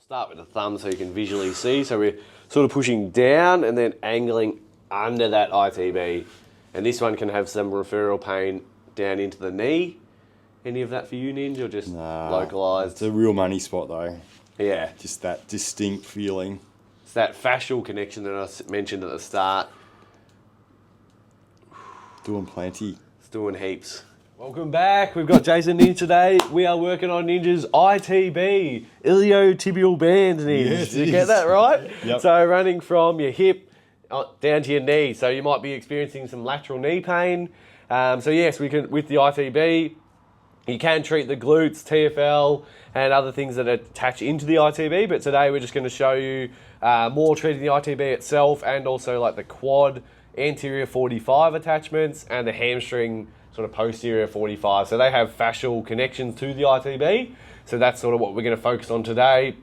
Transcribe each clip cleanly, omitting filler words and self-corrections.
Start with the thumb so you can visually see. So we're sort of pushing down and then angling under that ITB. And this one can have some referral pain down into the knee. Any of that for you, Ninja, or just localised? It's a real money spot though. Yeah. Just that distinct feeling. It's that fascial connection that I mentioned at the start. Doing plenty. It's doing heaps. Welcome back. We've got Jason here today. We are working on Ninja's ITB, iliotibial band, Ninja. Yes, Did you get that right? Yep. So running from your hip down to your knee. So you might be experiencing some lateral knee pain. So yes, we can, with the ITB, you can treat the glutes, TFL, and other things that attach into the ITB. But today we're just going to show you more treating the ITB itself and also like the quad anterior 45 attachments and the hamstring sort of posterior 45. So they have fascial connections to the ITB. So that's sort of what we're going to focus on today.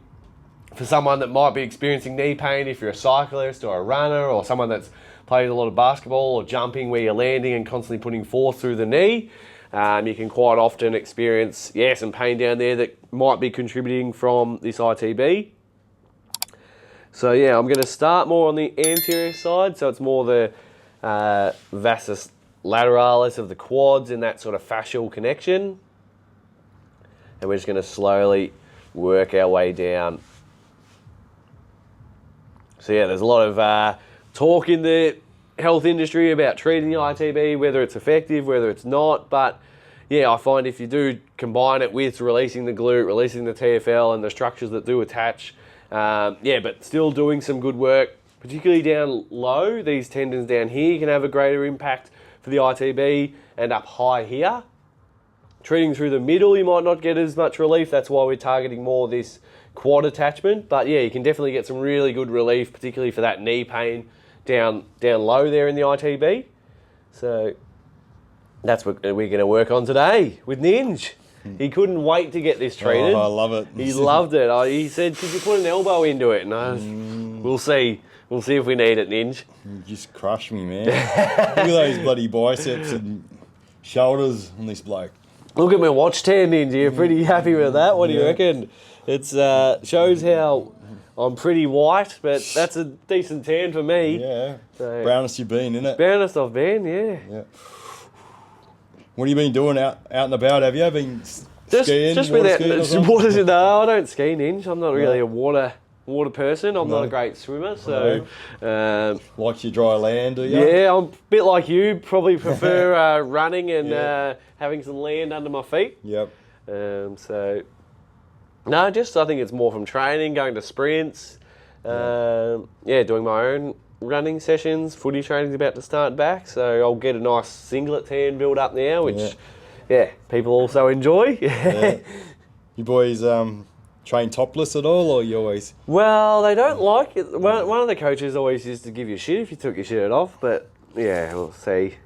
For someone that might be experiencing knee pain, if you're a cyclist or a runner or someone that's played a lot of basketball or jumping where you're landing and constantly putting force through the knee, you can quite often experience, some pain down there that might be contributing from this ITB. So I'm going to start more on the anterior side. So it's more the vastus lateralis of the quads and that sort of fascial connection. And we're just going to slowly work our way down. So there's a lot of talk in the health industry about treating the ITB, whether it's effective, whether it's not. But I find if you do combine it with releasing the glute, releasing the TFL and the structures that do attach, but still doing some good work, particularly down low, these tendons down here can have a greater impact for the ITB, and up high here. Treating through the middle, you might not get as much relief. That's why we're targeting more this quad attachment. But you can definitely get some really good relief, particularly for that knee pain down low there in the ITB. So that's what we're going to work on today with Ninj. He couldn't wait to get this treated. Oh, I love it. He loved it. He said, could you put an elbow into it? And we'll see. We'll see if we need it, Ninj. You just crushed me, man. Look at those bloody biceps and shoulders on this bloke. Look at my watch tan, Ninja. You're pretty happy with that? What do you reckon? It shows how I'm pretty white, but that's a decent tan for me. Yeah. So, brownest you've been, innit? Brownest I've been, yeah. What have you been doing out and about? Have you been skiing? Just water without skiing water. No, I don't ski, Ninja. I'm not really a water person. I'm not a great swimmer, so like your dry land, do you? Yeah, I'm a bit like you. Probably prefer running and having some land under my feet. Yep. I think it's more from training, going to sprints. Doing my own running sessions. Footy training's about to start back, so I'll get a nice singlet tan built up now, which people also enjoy. You boys train topless at all, or you always? Well, they don't like it. One of the coaches always used to give you shit if you took your shirt off, but we'll see.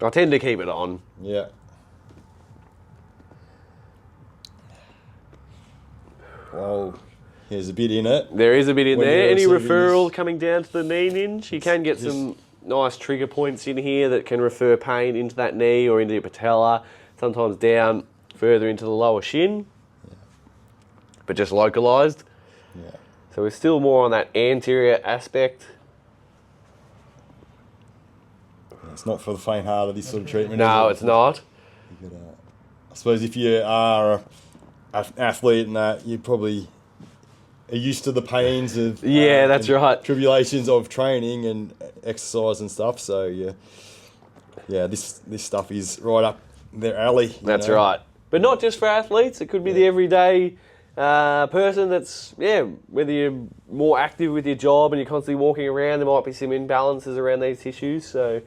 I tend to keep it on. Yeah. Well, there's a bit in it. There is a bit in there. Any referral this coming down to the knee, Ninja? You can get some nice trigger points in here that can refer pain into that knee or into your patella, sometimes down further into the lower shin. But just localised. Yeah. So we're still more on that anterior aspect. It's not for the faint-hearted, this sort of treatment. No, it's not. I suppose if you are an athlete and that, you probably are used to the pains of that's right. tribulations of training and exercise and stuff. So this stuff is right up their alley. That's right. But not just for athletes. It could be the everyday person that's, whether you're more active with your job and you're constantly walking around, there might be some imbalances around these tissues. So,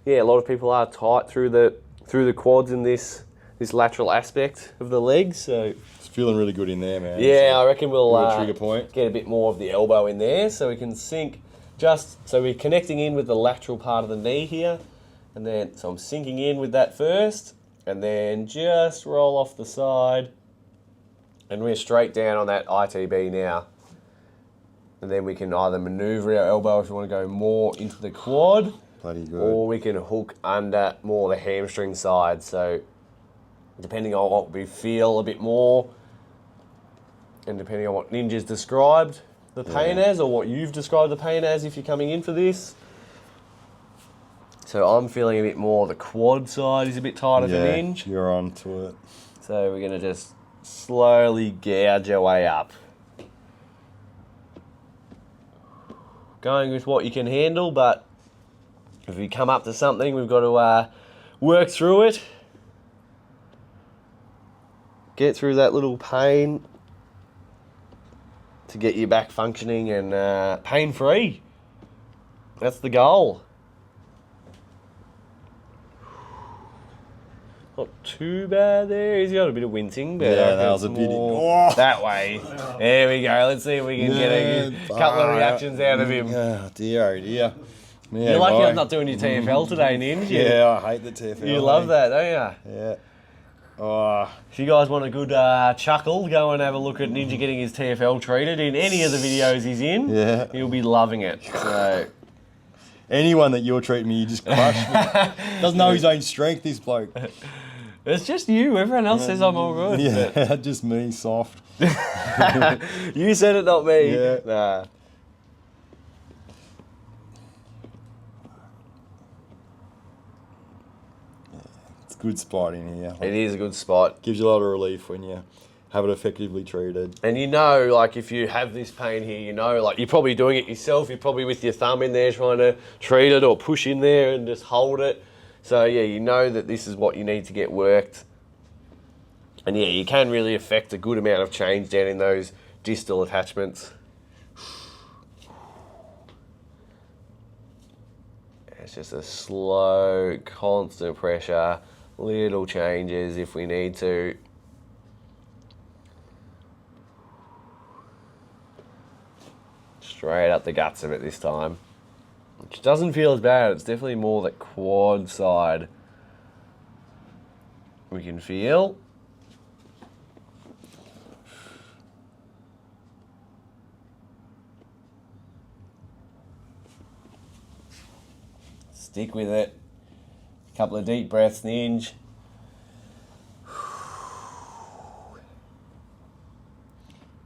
a lot of people are tight through the quads in this lateral aspect of the legs. So it's feeling really good in there, man. Yeah, I reckon we'll trigger point. Get a bit more of the elbow in there so we can sink so we're connecting in with the lateral part of the knee here. And then, so I'm sinking in with that first and then just roll off the side. And we're straight down on that ITB now. And then we can either manoeuvre our elbow if you want to go more into the quad. Bloody good. Or we can hook under more the hamstring side. So depending on what we feel a bit more And depending on what Ninja's described the pain as, or what you've described the pain as if you're coming in for this. So I'm feeling a bit more the quad side is a bit tighter for Ninja. You're on to it. So we're going to just slowly gouge our way up. Going with what you can handle, but if we come up to something, we've got to work through it. Get through that little pain to get you back functioning and pain-free. That's the goal. Not too bad there. He's got a bit of wincing, but yeah, that was a bit that way. There we go. Let's see if we can get a couple of reactions out of him. Oh dear, oh dear. Yeah, You're lucky I'm not doing your TFL today, Ninja. Yeah, I hate the TFL. You love that, don't you? Yeah. Oh. If you guys want a good chuckle, go and have a look at Ninja getting his TFL treated in any of the videos he's in. Yeah. He'll be loving it. So. Anyone that you're treating me, you just crush me. Doesn't know his own strength, this bloke. It's just you. Everyone else says I'm all good. Yeah, just me, soft. You said it, not me. Yeah. Nah. It's a good spot in here. It is a good spot. Gives you a lot of relief when you have it effectively treated. And you know, like, if you have this pain here, you know, like, you're probably doing it yourself. You're probably with your thumb in there trying to treat it or push in there and just hold it. So, yeah, you know that this is what you need to get worked. And, yeah, you can really affect a good amount of change down in those distal attachments. It's just a slow, constant pressure, little changes if we need to. Straight up the guts of it this time. Which doesn't feel as bad. It's definitely more the quad side we can feel. Stick with it. A couple of deep breaths, Ninja.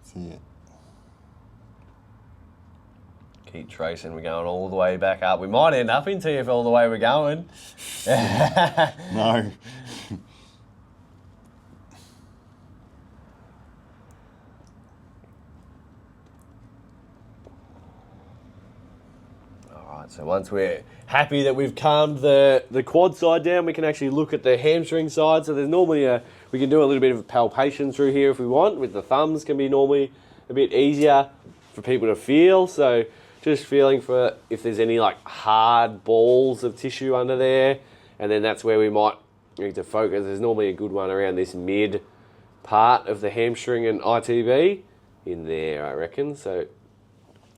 See it. Keep tracing, we're going all the way back up. We might end up in TFL the way we're going. No. Alright, so once we're happy that we've calmed the quad side down, we can actually look at the hamstring side. So there's normally we can do a little bit of palpation through here if we want. With the thumbs can be normally a bit easier for people to feel. So just feeling for if there's any like hard balls of tissue under there, and then that's where we might need to focus. There's normally a good one around this mid part of the hamstring and ITB in there, I reckon. So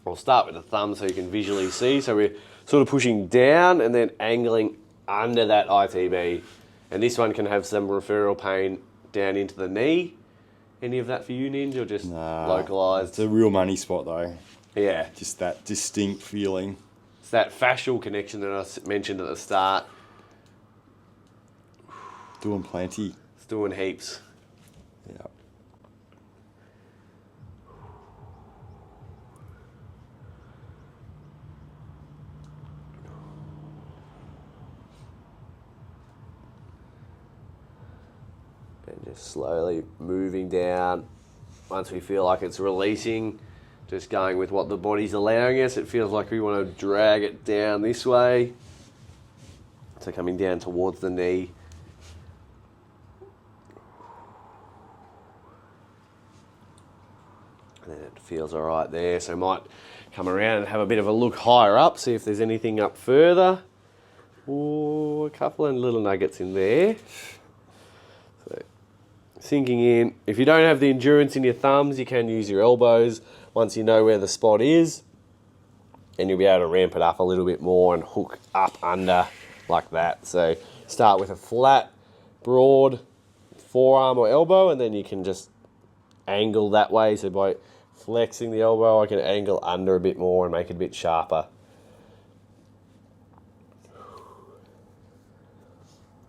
I'll start with the thumb so you can visually see. So we're sort of pushing down and then angling under that ITB. And this one can have some referral pain down into the knee. Any of that for you, Ninja, or just localised? It's a real money spot though. Yeah. Just that distinct feeling. It's that fascial connection that I mentioned at the start. Doing plenty. It's doing heaps. Yeah. And just slowly moving down. Once we feel like it's releasing, just going with what the body's allowing us. It feels like we want to drag it down this way. So coming down towards the knee. And then it feels all right there. So might come around and have a bit of a look higher up, see if there's anything up further. Oh, a couple of little nuggets in there. So sinking in. If you don't have the endurance in your thumbs, you can use your elbows once you know where the spot is, and you'll be able to ramp it up a little bit more and hook up under like that. So start with a flat, broad forearm or elbow, and then you can just angle that way. So by flexing the elbow, I can angle under a bit more and make it a bit sharper.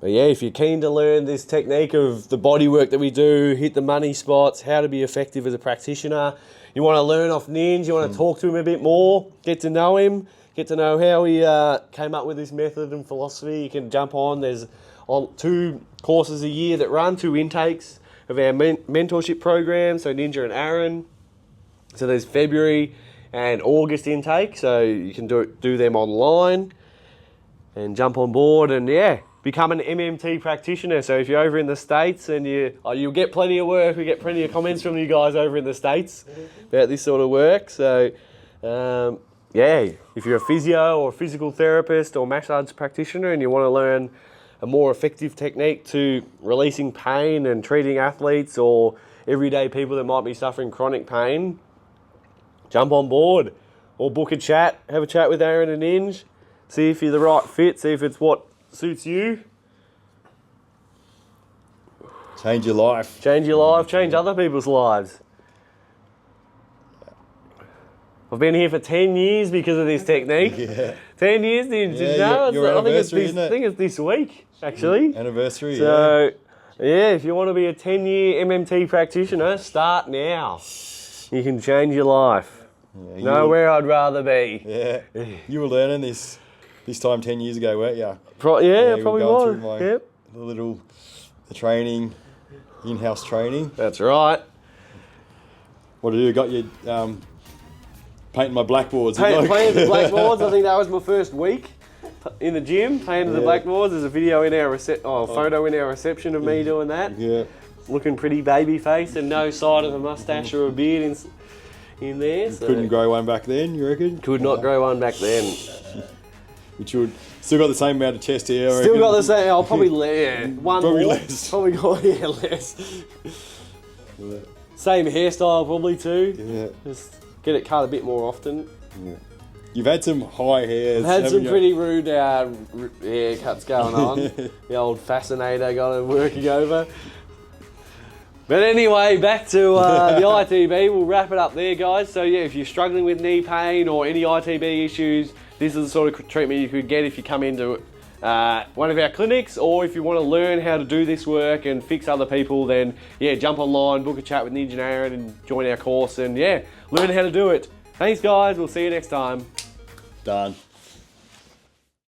But yeah, if you're keen to learn this technique of the body work that we do, hit the money spots, how to be effective as a practitioner, you want to learn off Ninja, you want to talk to him a bit more, get to know him, get to know how he came up with this method and philosophy, you can jump on. There's 2 courses a year that run, 2 intakes of our mentorship program, so Ninja and Aaron. So there's February and August intake, so you can do them online and jump on board and yeah, become an MMT practitioner. So if you're over in the States and you'll get plenty of work, we get plenty of comments from you guys over in the States about this sort of work. So yeah, if you're a physio or a physical therapist or massage practitioner and you want to learn a more effective technique to releasing pain and treating athletes or everyday people that might be suffering chronic pain, jump on board or book a chat, have a chat with Aaron and Inge, see if you're the right fit, see if it's what suits you. Change your life. Change your life, change other people's lives. I've been here for 10 years because of this technique. Yeah. 10 years, Inge. Yeah, your anniversary, isn't it? I think it's this week, actually. Anniversary, so, yeah, if you want to be a 10-year MMT practitioner, start now. You can change your life. Yeah, Nowhere I'd rather be. Yeah. You were learning this time 10 years ago, weren't you? Yeah, probably was. Yep. The training, in-house training. That's right. What did you got? You painting my blackboards. Painting the blackboards. I think that was my first week in the gym, painting the blackboards. There's a video in our photo in our reception of me doing that. Yeah. Looking pretty baby faced and no sign of a mustache or a beard in there. So couldn't grow one back then, you reckon? Could not grow one back then. Which would still got the same amount of chest hair. Still got the same. I'll probably one probably more. less. Probably got less. Same hairstyle probably too. Yeah. Just get it cut a bit more often. Yeah. You've had some high hairs. I've had some pretty rude haircuts going on. The old fascinator got it working over. But anyway, back to the ITB. We'll wrap it up there, guys. So yeah, if you're struggling with knee pain or any ITB issues, this is the sort of treatment you could get if you come into one of our clinics, or if you want to learn how to do this work and fix other people, then yeah, jump online, book a chat with Ninja and Aaron and join our course and yeah, learn how to do it. Thanks guys, we'll see you next time. Done.